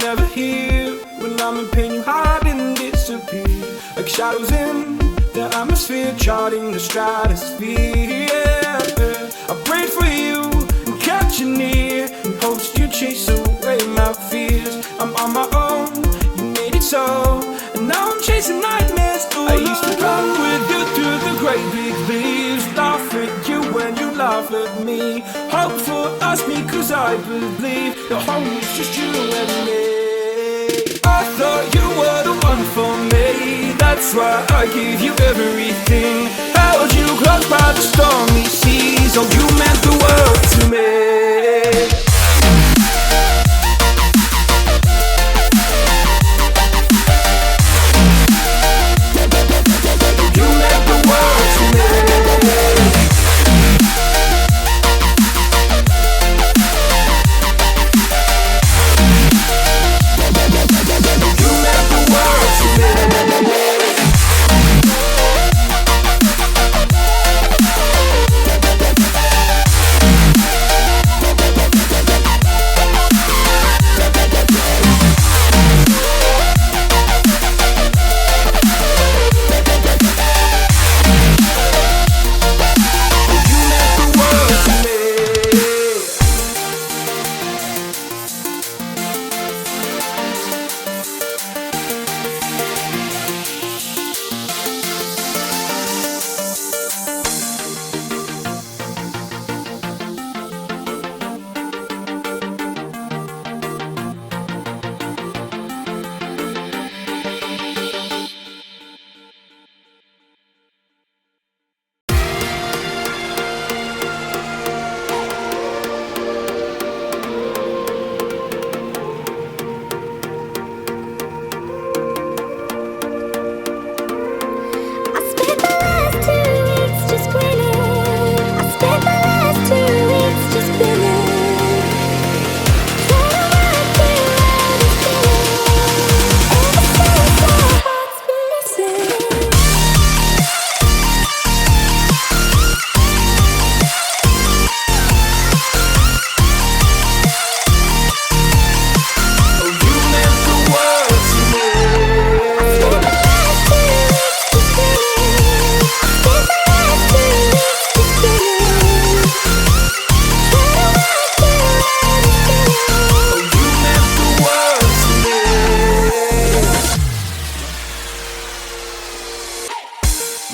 never here. When I'm in pain, you hide and disappear, like shadows in the atmosphere, charting the stratosphere. Yeah. I prayed for you and kept you near, in hopes you chase away my fears. I'm on my own, you made it so, and now I'm chasing nightmares. I used to run with you through the great big leaves, laugh at you when you laugh at me, hope for us because I believe the home is just you and me. I thought you were the one for me, that's why I gave you everything, held you close by the stormy seas. Oh, you meant the world to me.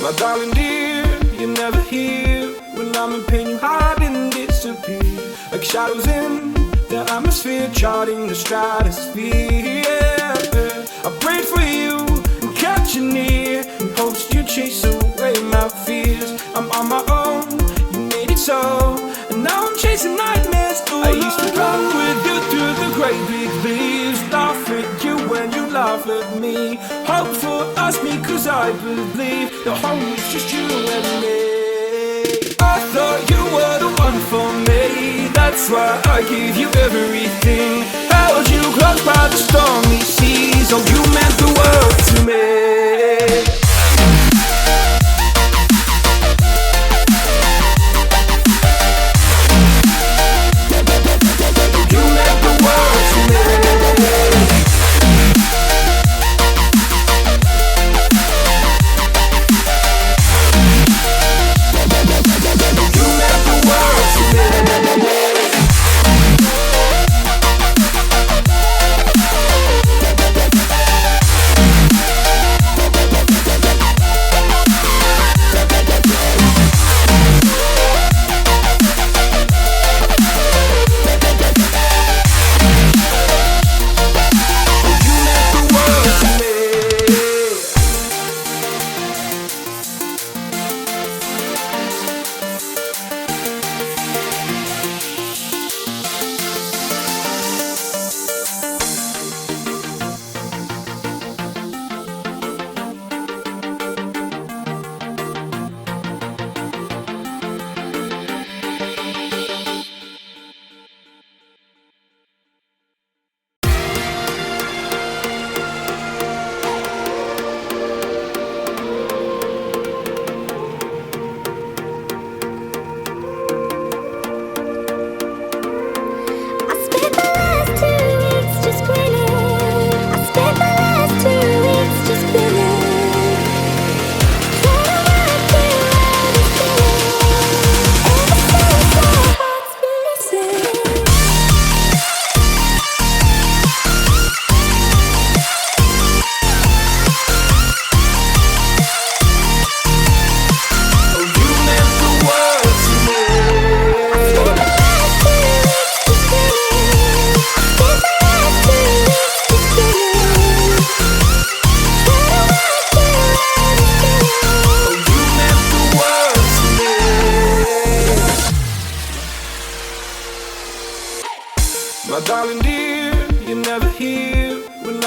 My darling dear, you're never here. When I'm in pain, you hide and disappear, like shadows in the atmosphere, charting the stratosphere. Yeah. I prayed for you and kept you near, in hopes you chase away my fears. I'm on my own, you made it so, and now I'm chasing nightmares. Ooh, I used to run with you through the great big leaves, laugh at you when you laugh at me, hope for us because I believe the home is just you and me. I thought you were the one for me, that's why I gave you everything, held you close by the stormy seas. Oh, you meant the world to me.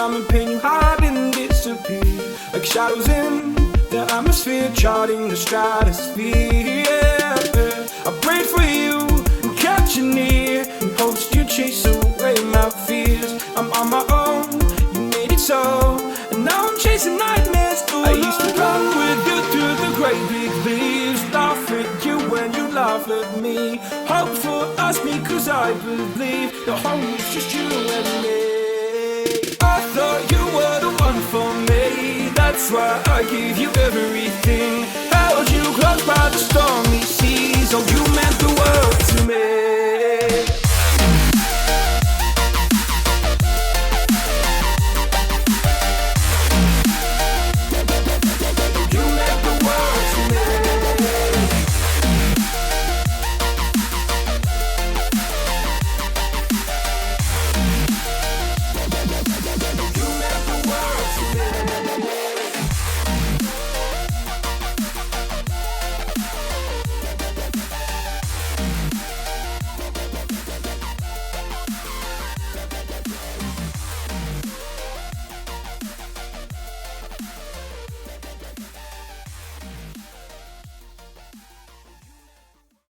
I'm in pain, you hide and disappear like shadows in the atmosphere, charting the stratosphere. Yeah, I prayed for you and kept you near in hopes you chase away my fears. I'm on my own, you made it so, and now I'm chasing nightmares. I used to run with you through the great big leaves, laugh at you when you laugh at me, hope for us because I believe the home is just you and me. I thought you were the one for me, that's why I gave you everything, held you close by the stormy seas. Oh, you meant the world to me.